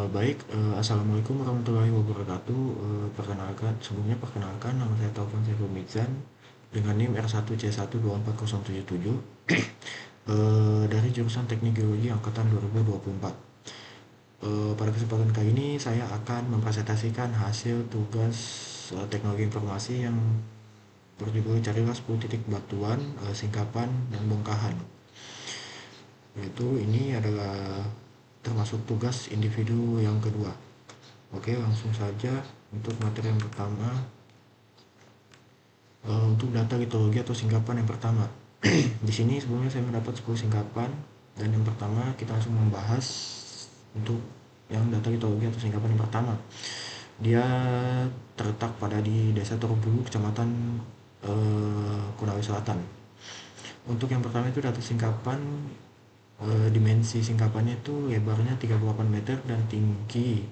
Assalamualaikum warahmatullahi wabarakatuh. Perkenalkan, nama saya Taufan Saiful Mizan dengan NIM R1C124077 dari jurusan Teknik Geologi angkatan 2024. Pada kesempatan kali ini saya akan mempresentasikan hasil tugas teknologi informasi yang berjudul carilah 10 titik batuan, singkapan, dan bongkahan. Ini adalah termasuk tugas individu yang kedua. Oke, langsung saja untuk materi yang pertama. Untuk data litologi atau singkapan yang pertama. Di sini sebelumnya saya mendapat 10 singkapan, dan yang pertama kita langsung membahas untuk yang data litologi atau singkapan yang pertama. Dia terletak di Desa Torobulu, Kecamatan Konawe Selatan. Untuk yang pertama itu data singkapan, dimensi singkapannya itu lebarnya 38 meter dan tinggi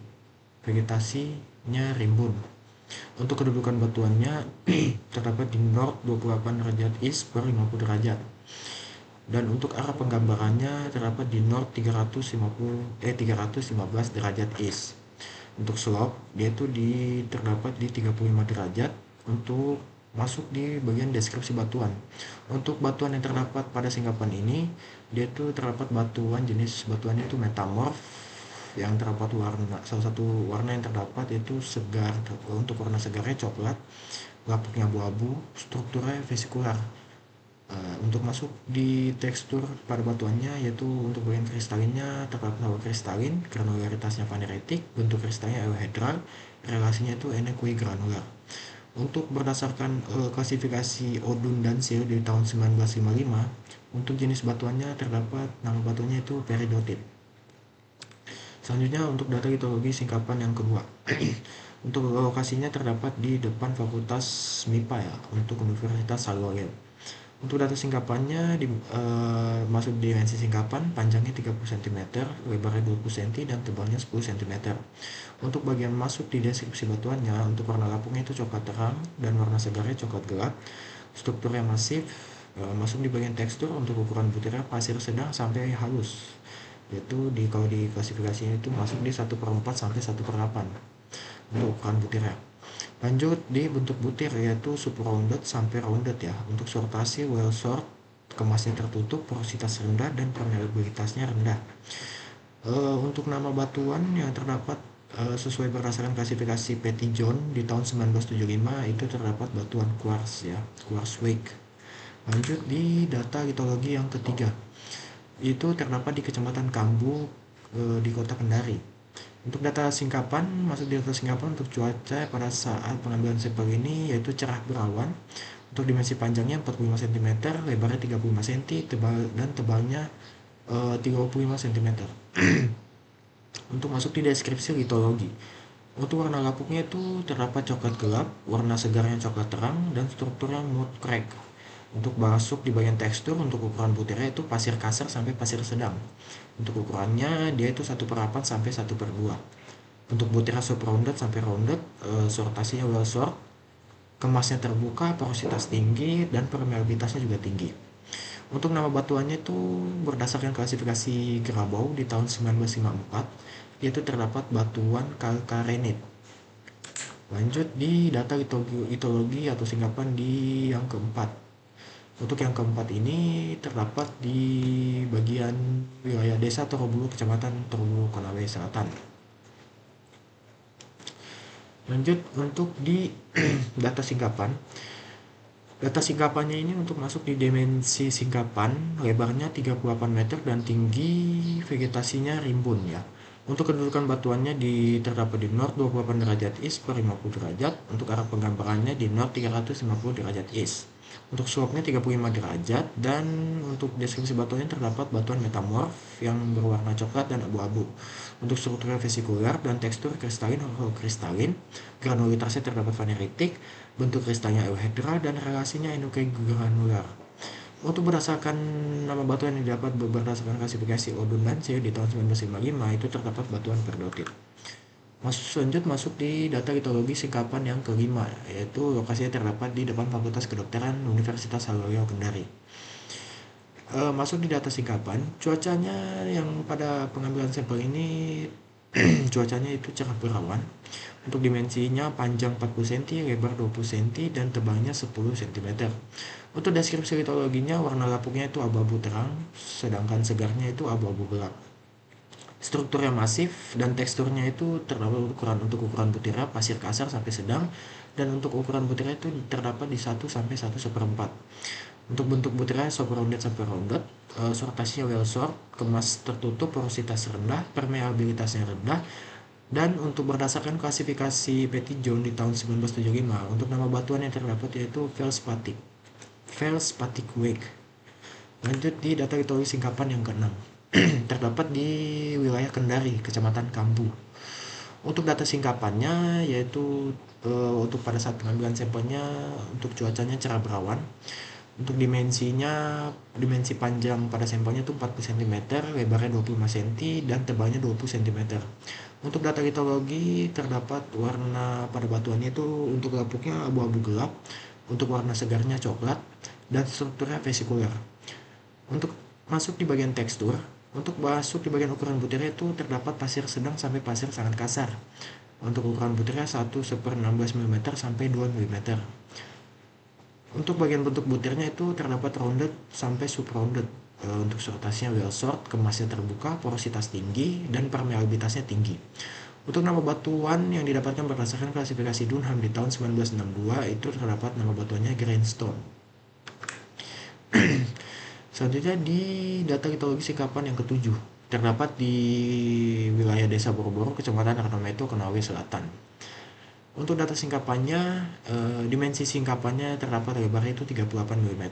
vegetasinya rimbun. Untuk kedudukan batuannya terdapat di north 28 derajat east per 50 derajat. Dan untuk arah penggambarannya terdapat di north 315 derajat east. Untuk slope dia itu terdapat di 35 derajat. Untuk masuk di bagian deskripsi batuan. Untuk batuan yang terdapat pada singkapan ini, dia itu terdapat batuan jenis batuannya itu metamorf, yang terdapat salah satu warna yang terdapat yaitu segar. Untuk warna segarnya coklat, lapuknya abu-abu, strukturnya vesikular. Untuk masuk di tekstur pada batuannya, yaitu untuk bagian kristalinnya terdapat lava kristalin, granularitasnya faneritik, bentuk kristalnya euhedral, relasinya itu N-Qui granular. Untuk berdasarkan klasifikasi Odun dan Seal di tahun 1955, untuk jenis batuannya terdapat nama batuannya itu peridotit. Selanjutnya untuk data litologi singkapan yang kedua. Untuk lokasinya terdapat di depan Fakultas MIPA ya, untuk Universitas Salwagen. Untuk data singkapannya masuk dimensi singkapan, panjangnya 30 cm, lebarnya 20 cm, dan tebalnya 10 cm. Untuk bagian masuk di deskripsi batuannya, untuk warna lapuknya itu coklat terang dan warna segarnya coklat gelap. Strukturnya masif. Masuk di bagian tekstur, untuk ukuran butirnya pasir sedang sampai halus. Yaitu kalau di klasifikasinya itu masuk di 1/4 sampai 1/8 untuk ukuran butirnya. Lanjut di bentuk butir, yaitu sub-rounded sampai rounded ya. Untuk sortasi well sort, kemasnya tertutup, porositas rendah, dan permeabilitasnya rendah. Untuk nama batuan yang terdapat sesuai berdasarkan klasifikasi Petty John di tahun 1975 itu terdapat batuan quartz ya, quartzwake. Lanjut di data litologi yang ketiga, itu terdapat di Kecamatan Kambu di Kota Kendari. Untuk data singkapan, masuk di data singkapan untuk cuaca pada saat pengambilan sampel ini yaitu cerah berawan. Untuk dimensi panjangnya 45 cm, lebarnya 35 cm, dan tebalnya 35 cm. Untuk masuk di deskripsi litologi, untuk warna lapuknya itu terdapat coklat gelap, warna segarnya coklat terang, dan strukturnya mud crack. Untuk masuk di bagian tekstur, untuk ukuran butirnya itu pasir kasar sampai pasir sedang. Untuk ukurannya dia itu 1/8 sampai 1/2. Untuk butirnya sub rounded sampai rounded, sortasinya well sort, kemasnya terbuka, porositas tinggi, dan permeabilitasnya juga tinggi. Untuk nama batuannya itu berdasarkan klasifikasi Grabau di tahun 1954, yaitu terdapat batuan kalkarenit. Lanjut di data litologi atau singkapan di yang keempat. Untuk yang keempat ini terdapat di bagian wilayah Desa Torobulu, Kecamatan Torobulu, Konawe Selatan. Lanjut untuk di data singkapan. Data singkapannya ini untuk masuk di dimensi singkapan, lebarnya 38 meter dan tinggi vegetasinya rimbun ya. Untuk kedudukan batuannya terdapat di north 28 derajat east per 50 derajat. Untuk arah penggambarannya di north 350 derajat east. Untuk slope-nya 35 derajat, dan untuk deskripsi batuannya terdapat batuan metamorf yang berwarna coklat dan abu-abu. Untuk strukturnya vesikular dan tekstur kristalin kristalin, granularitasnya terdapat faneritik, bentuk kristalnya euhedral, dan relasinya N-Qui granular. Untuk berdasarkan nama batuan yang didapat berdasarkan klasifikasi Odun dan Seal di tahun 1955 itu terdapat batuan peridotit. Masuk di data litologi singkapan yang kelima, yaitu lokasinya terdapat di depan Fakultas Kedokteran Universitas Halmahera Kendari. Masuk di data singkapan, cuacanya yang pada pengambilan sampel ini Cuacanya itu cerah berawan. Untuk dimensinya panjang 40 cm, lebar 20 cm, dan tebalnya 10 cm. Untuk deskripsi litologinya, warna lapuknya itu abu-abu terang, sedangkan segarnya itu abu-abu gelap. Strukturnya masif dan teksturnya itu terdapat untuk ukuran butirnya pasir kasar sampai sedang, dan untuk ukuran butirnya itu terdapat di 1 sampai 1/4. Untuk bentuk butirnya soft rounded sampai rounded, sortasinya well sort, kemas tertutup, porositas rendah, permeabilitasnya rendah. Dan untuk berdasarkan klasifikasi Petty John di tahun 1975, untuk nama batuan yang terdapat yaitu Feldspathic Wake. Lanjut di data litologi singkapan yang keenam. Terdapat di wilayah Kendari, Kecamatan Kambu. Untuk data singkapannya yaitu untuk pada saat pengambilan sampelnya, untuk cuacanya cerah berawan. Untuk dimensi panjang pada sampelnya itu 40 cm, lebarnya 25 cm, dan tebalnya 20 cm. Untuk data litologi terdapat warna pada batuannya itu untuk lapuknya abu-abu gelap, untuk warna segarnya coklat, dan strukturnya vesikuler. Untuk masuk di bagian tekstur, untuk masuk di bagian ukuran butirnya itu terdapat pasir sedang sampai pasir sangat kasar. Untuk ukuran butirnya 1/16 mm sampai 2 mm. Untuk bagian bentuk butirnya itu terdapat rounded sampai sub-rounded. Untuk sortasinya well sort, kemasnya terbuka, porositas tinggi, dan permeabilitasnya tinggi. Untuk nama batuan yang didapatkan berdasarkan klasifikasi Dunham di tahun 1962 itu terdapat nama batuannya grindstone. Selanjutnya di data litologi singkapan yang ketujuh, terdapat di wilayah Desa Boroboro, Kecamatan Arnometo, Konawe Selatan. Untuk data singkapannya, dimensi singkapannya terdapat lebarnya itu 38 mm,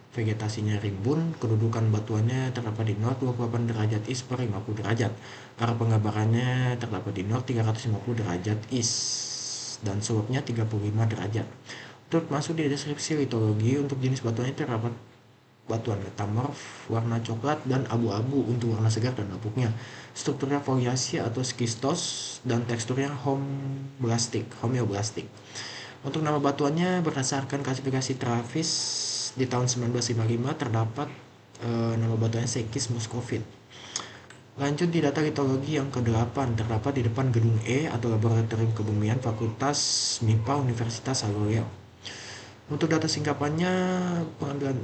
vegetasinya rimbun, kedudukan batuannya terdapat di North 28 derajat East per 50 derajat. Arah penggambarannya terdapat di North 350 derajat East dan slope-nya 35 derajat. Untuk masuk di deskripsi litologi, untuk jenis batuannya terdapat batuan metamorf warna coklat dan abu-abu untuk warna segar dan lapuknya. Strukturnya foliasi atau skistos dan teksturnya homeoblastik. Untuk nama batuannya berdasarkan klasifikasi Travis di tahun 1955 terdapat nama batuannya Sekis Muscovite. Lanjut di data litologi yang ke-8, terdapat di depan gedung E atau Laboratorium Kebumian Fakultas MIPA Universitas Haloleo. Untuk data singkapannya, pengambilan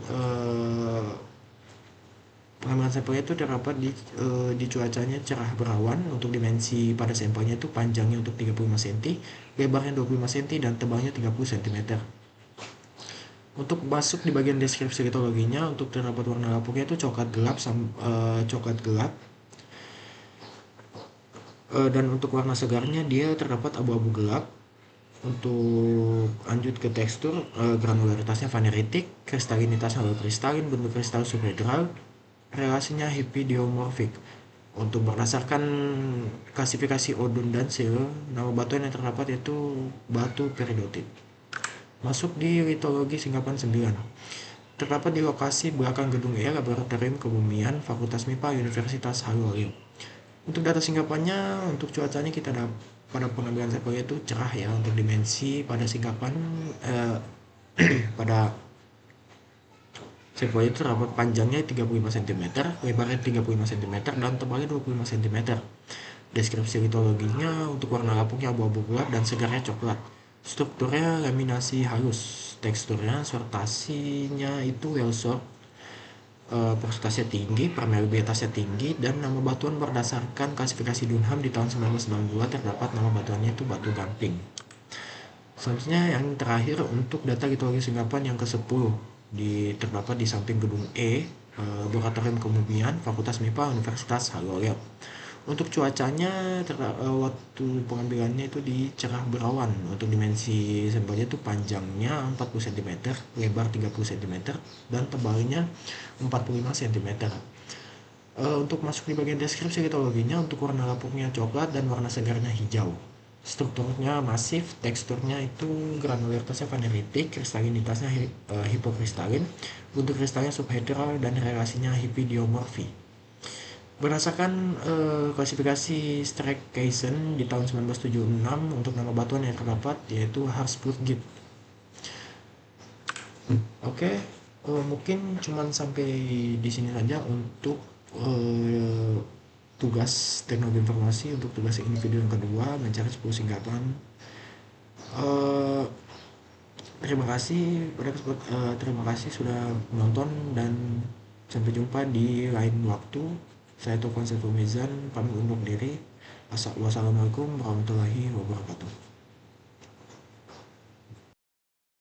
sampelnya itu terdapat di cuacanya cerah berawan. Untuk dimensi pada sampelnya itu panjangnya untuk 35 cm, lebarnya 25 cm, dan tebalnya 30 cm. Untuk masuk di bagian deskripsi litologinya, untuk terdapat warna lapuknya itu coklat gelap, dan untuk warna segarnya dia terdapat abu-abu gelap. Untuk lanjut ke tekstur, granularitasnya vaneritik, kristalinitasnya low kristalin, bentuk kristal subhedral, relasinya hipidiomorfik. Untuk berdasarkan klasifikasi Odun dan Seal, nama batuan yang terdapat yaitu batu peridotit. Masuk di litologi singkapan 9. Terdapat di lokasi belakang gedung E Laboratorium Kebumian Fakultas MIPA Universitas Haloleo. Untuk data singkapannya, untuk cuacanya kita dapat pada pengambilan sampelnya itu cerah ya. Untuk dimensi pada singkapan pada sampelnya itu terdapat panjangnya 35 cm, lebarnya 35 cm, dan tebalnya 25 cm. Deskripsi litologinya, untuk warna lapuknya abu-abu gelap dan segarnya coklat. Strukturnya laminasi halus, teksturnya sortasinya itu well sort, porositasnya tinggi, permeabilitasnya tinggi, dan nama batuan berdasarkan klasifikasi Dunham di tahun 1992 terdapat nama batuannya itu batu gamping. Selanjutnya yang terakhir, untuk data litologi singkapan yang ke-10 terdapat di samping gedung E, Laboratorium Kebumian Fakultas MIPA Universitas Haloleo. Untuk cuacanya waktu pengambilannya itu di cerah berawan. Untuk dimensi sampelnya itu panjangnya 40 cm, lebar 30 cm, dan tebalnya 45 cm. Untuk masuk di bagian deskripsi litologinya, untuk warna lapuknya coklat dan warna segarnya hijau. Strukturnya masif, teksturnya itu granularitasnya vaneritik, kristalinitasnya hipokristalin, bentuk kristalnya subhedral, dan relasinya hipidiomorfi. Berdasarkan klasifikasi Staycation di tahun 1976, untuk nama batuan yang terdapat yaitu Harzburgit. Oke, mungkin cuman sampai di sini saja untuk tugas teknologi informasi. Untuk tugas individu yang kedua, mencari 10 singkatan. Eh, terima kasih sudah menonton, dan sampai jumpa di lain waktu. Saya Tokoan Saiful Mizan pamit undur diri. Wassalamualaikum warahmatullahi wabarakatuh.